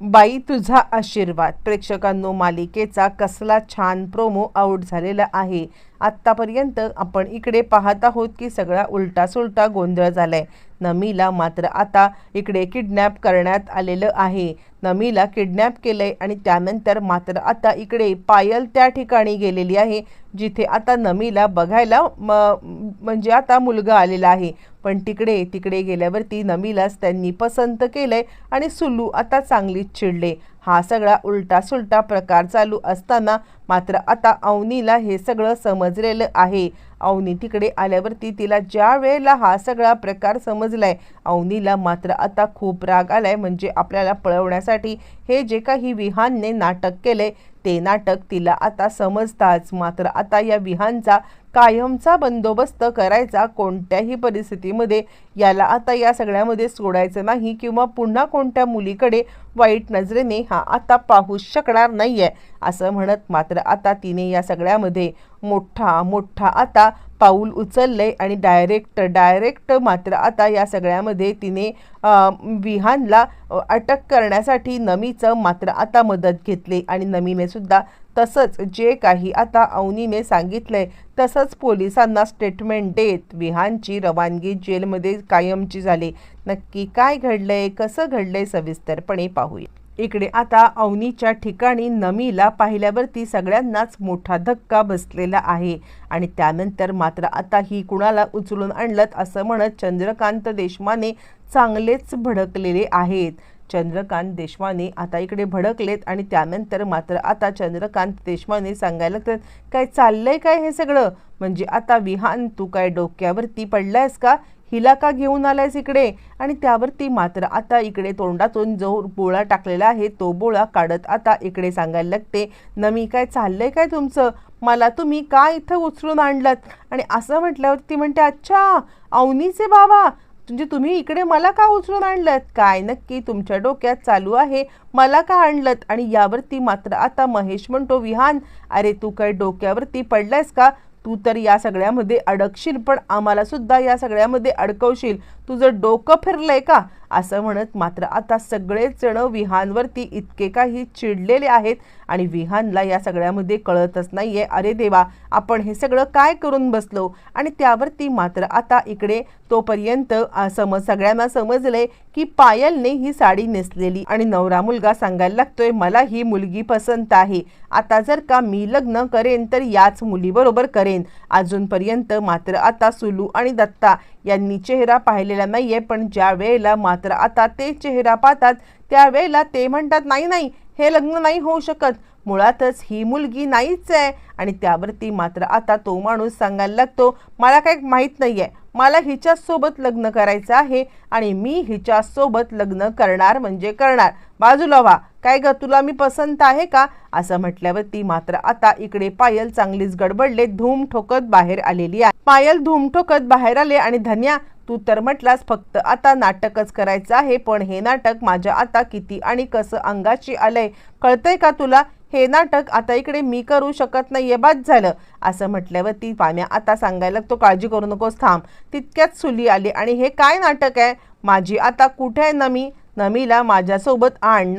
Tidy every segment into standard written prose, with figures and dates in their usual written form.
बाई तुझा आशीर्वाद. प्रेक्षकांनो, मालिकेचा कसला छान प्रोमो आउट झालेला आहे. आत्तापर्यंत आपण इकडे पाहत आहोत की सगळा उलटा सुलटा गोंधळ झालाय. नमीला मात्र आता इकडे किडनॅप करण्यात आलेलं आहे. नमीला किडनॅप केलंय आणि त्यानंतर मात्र आता इकडे पायल त्या ठिकाणी गेलेली आहे जिथे आता नमीला बघायला म्हणजे आता मुलगा आलेला आहे. पण तिकडे गेल्यावरती नमीलाच त्यांनी पसंत केलंय आणि सुलू आता चांगलीच चिडले. हा सगळा उलटा सुलटा प्रकार चालू असताना मात्र आता अवनीला हे सगळं समजलेलं आहे. अवनी तिकडे आल्यावरती तिला ज्या वेळेला हा सगळा प्रकार समजलाय, अवनीला मात्र आता खूप राग आलाय. म्हणजे आपल्याला पळवण्यासाठी हे जे काही विहानने नाटक केले ते नाटक तिला आता समजताच मात्र आता या विहानचा कायमचा बंदोबस्त करायचा. कोणत्याही परिस्थितीमध्ये याला आता या सगळ्यामध्ये सोडायचं नाही किंवा पुन्हा कोणत्या मुलीकडे वाईट नजरेने हा आता पाहू शकणार नाहीये असं म्हणत मात्र आता तिने या सगळ्यामध्ये मोठा आता पाऊल उचलले आणि डायरेक्ट मात्र आता या सगळ्यामध्ये तिने विहानला अटक करण्यासाठी नमीचं मात्र आता मदत घेतली आणि नमीने सुद्धा तसंच जे काही आता अवनीने सांगितलंय तसंच पोलिसांना स्टेटमेंट देत विहानची रवानगी जेलमध्ये कायमची झाली. नक्की काय घडलंय, कसं घडलंय, सविस्तरपणे पाहूया. इकडे आता अवनीच्या ठिकाणी नमीला पाहिल्यावरती सगळ्यांनाच मोठा धक्का बसलेला आहे आणि त्यानंतर मात्र आता ही कुणाला उचलून आणलं असं म्हणत चंद्रकांत देशमाने चांगलेच भडकलेले आहेत. चंद्रकांत देशमाने आता इकडे भडकलेत आणि त्यानंतर मात्र आता चंद्रकांत देशमाने सांगायला लागतात, काय चाललंय काय हे सगळं? म्हणजे आता विहान तू काय डोक्यावरती पडलायस का? हिला का घेऊन आलायस इकडे? आणि त्यावरती मात्र आता इकडे तोंडातून जो बोळा टाकलेला आहे तो बोळा काढत आता इकडे सांगायला लागते, नमी काय चाललंय काय तुमचं? मला तुम्ही का इथं उचलून आणलात? आणि असं म्हटल्यावरती म्हणते, अच्छा अवनीचे बाबा, म्हणजे तुम्ही इकडे मला का उचलून आणलत? काय नक्की तुमच्या डोक्यात चालू आहे? मला का आणलत? आणि यावरती मात्र आता महेश म्हणतो, विहान अरे तू काय डोक्यावरती पडलायस का? तू तर या सगळ्यामध्ये अडकशील पण आम्हाला सुद्धा या सगळ्यामध्ये अडकवशील. तुझं डोकं फिरलंय का? असं म्हणत मात्र आता सगळेच जण विहानवरती इतके काही चिडलेले आहेत आणि विहानला या सगळ्यामध्ये कळतच नाहीये, अरे देवा आपण हे सगळं काय करून बसलो. आणि त्यावरती मात्र आता इकडे तोपर्यंत सगळ्यांना समजलंय की पायलने ही साडी नेसलेली आणि नवरा मुलगा सांगायला लागतोय, मला ही मुलगी पसंत आहे. आता जर का मी लग्न करेन तर याच मुलीबरोबर करेन. अजूनपर्यंत मात्र आता सुलू आणि दत्ता यांनी चेहरा पाहिलेला नाहीये पण ज्या वेळेला मात्र आता ते चेहरा पाहतात त्यावेळेला ते म्हणतात, नाही हे लग्न नाही होऊ शकत, मुळातच ही मुलगी नाहीच आहे. आणि त्यावरती मात्र आता तो माणूस सांगायला लागतो, मला काही माहीत नाहीये, मला हिच्यासोबत लग्न करायचं आहे आणि मी हिच्यासोबत लग्न करणार म्हणजे करणार. बाजूला व्हा, काय ग तुला मी पसंत आहे का? असं म्हटल्यावरती मात्र आता इकडे पायल चांगलीच गडबडले, धूम ठोकत बाहेर आलेली आहे. पायल धूम ठोकत बाहेर आले आणि धन्या तू तर म्हटलास फक्त आता नाटकच करायचं आहे, पण हे नाटक माझ्या आता किती आणि कसं अंगाची आलंय कळतंय का तुला? हे नाटक आता इकडे मी करू शकत नाहीये, बाद झालं. असं म्हटल्यावरती पाण्या आता सांगायला लागतो, काळजी करू नकोस, थांब. तितक्यात सुली आली आणि हे काय नाटक आहे? माझी आता कुठे आहे नमी? नमीला माझ्यासोबत आण,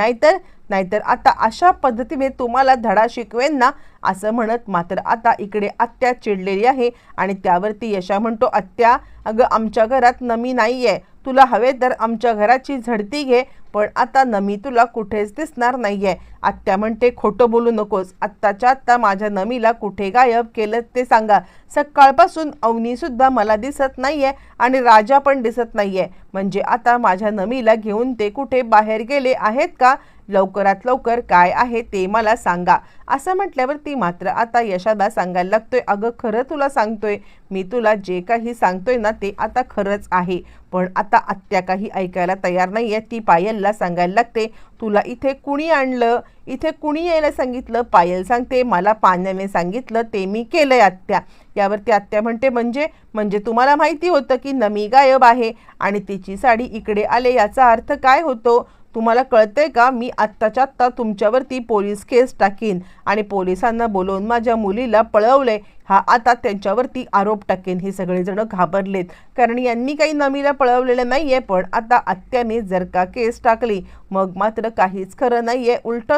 नाहीतर आता अशा पद्धतीने तुम्हाला धडा शिकवेन ना. असं म्हणत मात्र आता इकडे आत्या चिडलेली आहे आणि त्यावरती यशा म्हणतो, आत्या अगं आमच्या घरात नमी नाहीये, तुला हवे तर आमच्या घराची झडती घे, पण आता नमी तुला कुठेच दिसणार नाहीये. आत्या म्हणते, खोटं बोलू नकोस, आत्ताच्या आत्ता माझ्या नमीला कुठे गायब केलं ते सांगा. सकाळपासून अवनी सुद्धा मला दिसत नाहीये आणि राजा पण दिसत नाहीये, म्हणजे आता माझ्या नमीला घेऊन ते कुठे बाहेर गेले आहेत का? लवकरात लवकर काय आहे ते मला सांगा. असं म्हटल्यावरती मात्र आता यशाला सांगायला लागतोय, अगं खरं तुला सांगतोय, मी तुला जे काही सांगतोय ना ते आता खरंच आहे. पण आता आत्या काही ऐकायला तयार नाहीये. ती पायलला सांगायला लागते, तुला इथे कुणी आणलं? इथे कुणी यायला सांगितलं? पायल सांगते, मला पाण्याने सांगितलं, ते मी केलंय आत्या. यावरती आत्या म्हणते, म्हणजे तुम्हाला माहिती होतं की नमी गायब आहे आणि तिची साडी इकडे आले, याचा अर्थ काय होतो? तुम्हाला कळतंय का? मी आत्ताच्या आत्ता तुमच्यावरती पोलीस केस टाकीन आणि पोलिसांना बोलवून माझ्या मुलीला पळवलंय हा आता त्यांच्यावरती आरोप टाकेन। हे सगळेजण घाबरलेत, कारण यांनी काही नमीला पळवलेलं नाहीये, पण आता आत्याने जर का केस टाकली मग मात्र काहीच खरं नाहीये। उलट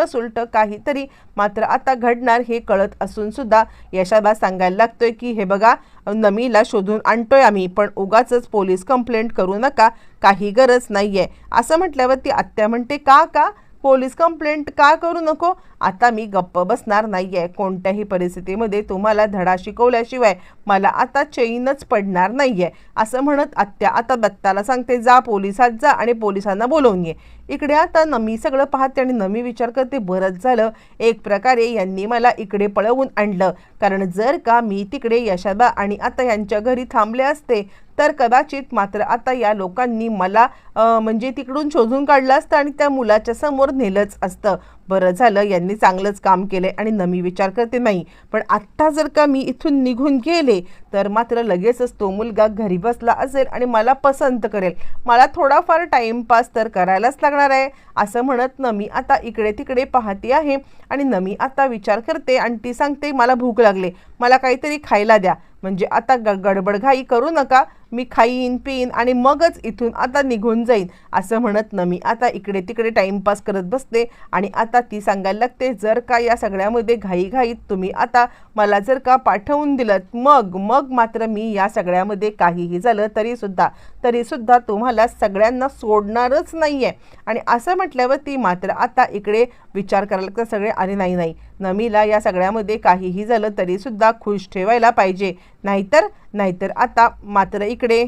सुलट काहीतरी मात्र आता घडणार हे कळत असून सुद्धा यशाला सांगायला लागतोय की हे बघा, नमीला शोधून आणतोय आम्ही, पण उगाचच पोलीस कंप्लेंट करू नका, काही गरज नाहीये। असं म्हटल्यावर ती आत्या म्हणते का पोलीस कंप्लेंट का करू नको? आता मी गप्प बसणार नाहीये। कोणत्याही परिस्थितीमध्ये तुम्हाला धडा शिकवल्याशिवाय मला आता चैनच पडणार नाहीये। असं म्हणत आत्या आता दत्ताला सांगते, जा पोलिसात जा आणि पोलिसांना बोलवून ये। इकडे आता नमी सगळं पाहते आणि नमी विचार करते, बरंच झालं एक प्रकारे यांनी मला इकडे पळवून आणलं, कारण जर का मी तिकडे यशाबा आणि आता यांच्या घरी थांबले असते तर कदाचित मात्र आता या लोकांनी मला म्हणजे तिकडून शोधून काढलं असतं आणि त्या मुलाच्या समोर नेलंच असतं। बरं झालं यांनी चांगलंच काम केलंय। आणि नमी विचार करते, नाही पण आत्ता जर का मी इथून निघून गेले तर मात्र लगेचच तो मुलगा घरी बसला असेल आणि मला पसंत करेल, मला थोडाफार टाइमपास तर करायलाच लागणार आहे। असं म्हणत नमी आता इकडे तिकडे पाहते आहे आणि नमी आता विचार करते आणि ती सांगते, मला भूक लागले, मला काहीतरी खायला द्या, म्हणजे आता गडबडघाई करू नका, मी खाईन पिईन आणि मगच इथून आता निघून जाईन। असं म्हणत नमी आता इकडे तिकडे टाइमपास करत बसते आणि आता ती सांगायला लागते, जर का या सगळ्यामध्ये घाईघाईत तुम्ही आता मला जर का पाठवून दिलं मग मात्र मी या सगळ्यामध्ये काहीही झालं तरी सुद्धा तुम्हाला सगळ्यांना सोडणारच नाहीये। आणि असं म्हटल्यावर ती मात्र आता इकडे विचार करायला लागतं सगळे, अरे नाही नमीला या सगळ्यामध्ये काहीही झालं तरी सुद्धा खुश ठेवायला पाहिजे, नाहीतर आता मात्र इकडे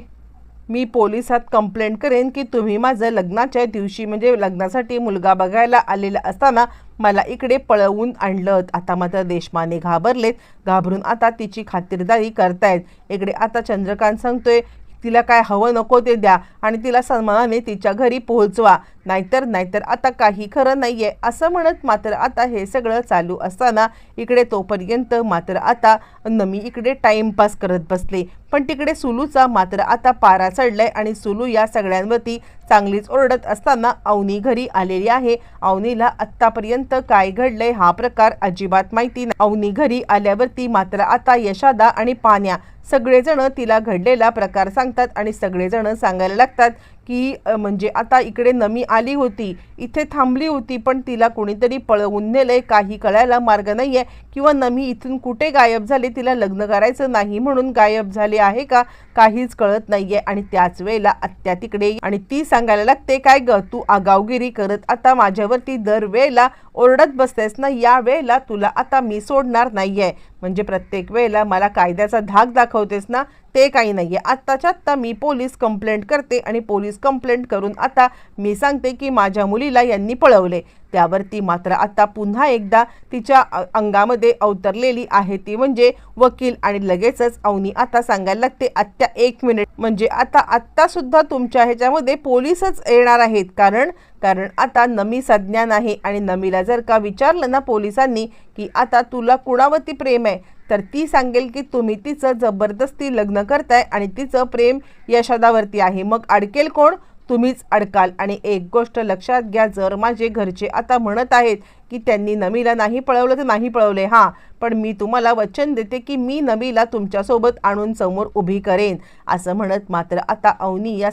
मी पोलिसात कंप्लेंट करेन की तुम्ही माझं लग्नाच्या दिवशी म्हणजे लग्नासाठी मुलगा बघायला आलेला असताना मला इकडे पळवून आणलं। आता मात्र देशमाने घाबरून आता तिची खातिरदारी करतायत। इकडे आता चंद्रकांत सांगतोय, तिला काय हवं नको ते द्या आणि तिला सन्मानाने तिच्या घरी पोहोचवा, नाहीतर आता काही खरं नाहीये। असं म्हणत मात्र आता हे सगळं चालू असताना इकडे तोपर्यंत मात्र आता नमी इकडे टाइमपास करत बसले, पण तिकडे सुलूचा मात्र आता पारा चढलाय आणि सुलू या सगळ्यांवरती चांगलीच ओरडत असताना अवनी घरी आलेली आहे। अवनीला आत्तापर्यंत काय घडलंय हा प्रकार अजिबात माहिती नाही। अवनी घरी आल्यावरती मात्र आता यशादा आणि पाण्या सगळेजण तिला घडलेला प्रकार सांगतात आणि सगळेजण सांगायला लागतात की म्हणजे आता इकडे नमी आली होती, इथे थांबली होती, पण तिला कोणीतरी पळवून नेलंय, काही कळायला मार्ग नाहीये, किंवा नमी इथून कुठे गायब झाले, तिला लग्न करायचं नाही म्हणून गायब झाले आहे का, काहीच कळत नाहीये। आणि त्याच वेळेला आत्या तिकडे आणि ती सांगायला लागते, काय ग तू आगावगिरी करत आता माझ्यावरती दरवेळेला ओरडत बसतेस ना, या वेळेला तुला आता मी सोडणार नाहीये, म्हणजे प्रत्येक वेळेला मला कायद्याचा धाक दाखवतेस ना, ते काही नाहीये। आत्ताच्या आत्ता मी पोलीस कंप्लेंट करते आणि पोलीस कंप्लेंट करून आता मी सांगते की माझ्या मुलीला यांनी पळवले। त्यावरती मात्र आता पुन्हा एकदा तिच्या अंगामध्ये अवतरलेली आहे ती म्हणजे वकील, आणि लगेचच अवनी आता सांगायला लागते, आत्या 1 मिनिट, म्हणजे आत्ता सुद्धा तुमच्या ह्याच्यामध्ये पोलीसच येणार आहेत, कारण आता नमी सज्ञान आहे आणि नमीला जर का विचारलं ना पोलिसांनी की आता तुला कुणावरती प्रेम आहे, तर ती सांगेल की तुम्ही तिचं जबरदस्ती लग्न करताय आणि तिचं प्रेम यशोदावरती आहे, मग अडकेल कोण, तुम्हीच अडकाल। आणि एक गोष्ट लक्षात घ्या, जर माझे घरचे आता म्हणत आहेत की त्यांनी नमीला नाही पळवलं तर नाही पळवले, हां, पण मी तुम्हाला वचन देते की मी नमीला तुमच्यासोबत आणून समोर उभी करेन। असं म्हणत मात्र आता अवनी या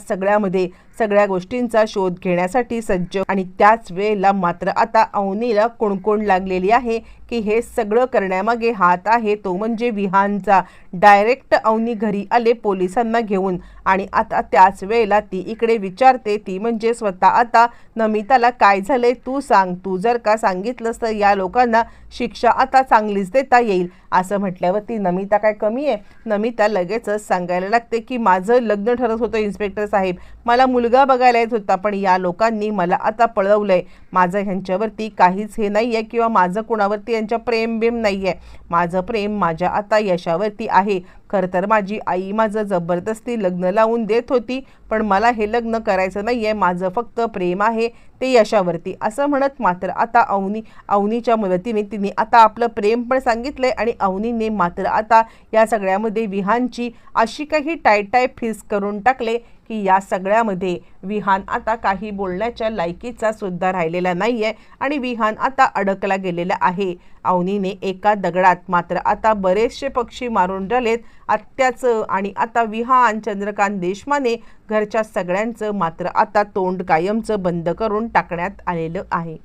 सगळ्या गोष्टींचा शोध घेण्यासाठी सज्ज, आणि त्याच वेळेला मात्र आता अवनीला कुणकुण लागलेली आहे की हे सगळं करण्यामागे हात आहे तो म्हणजे विहानचा। डायरेक्ट अवनी घरी आले पोलिसांना घेऊन, आणि आता त्याच वेळेला ती इकडे विचारते, ती म्हणजे स्वतः आता नमिताला, काय झालंय तू सांग, तू जर का सांगितलंस तर या लोकांना शिक्षा आता चांगलीच देता येईल। असं म्हटल्यावरती नमिता काय कमी आहे, नमिता लगेचच सांगायला लागते की माझं लग्न ठरत होतं इन्स्पेक्टर साहेब, मला मुलगा बघायला येत होता, पण या लोकांनी मला आता पळवलंय, माझं ह्यांच्यावरती काहीच हे नाही आहे किंवा माझं कुणावरती यांच्या प्रेम नाही आहे, माझं प्रेम माझ्या आता यशावरती आहे। खरं तर माझी आई माझं जबरदस्ती लग्न लावून देत होती, पण मला हे लग्न करायचं नाही आहे, माझं फक्त प्रेम आहे ते यशावरती। असं म्हणत मात्र आता अवनीच्या मदतीने तिने आता आपलं प्रेम पण सांगितलंय आणि अवनीने मात्र आता या सगळ्यामध्ये विहानची अशी काही टाय फिस करून टाकले की या सगळ्यामध्ये विहान आता काही बोलण्याच्या लायकीचा सुद्धा राहिलेला नाहीये आणि विहान आता अडकला गेलेला आहे। अवनीने एका दगडात मात्र आता बरेचसे पक्षी मारून झालेत आत्याचं आणि आता विहान चंद्रकांत देशमाने घरच्या सगळ्यांचं मात्र आता तोंड कायमचं बंद करून टाकण्यात आलेलं आहे।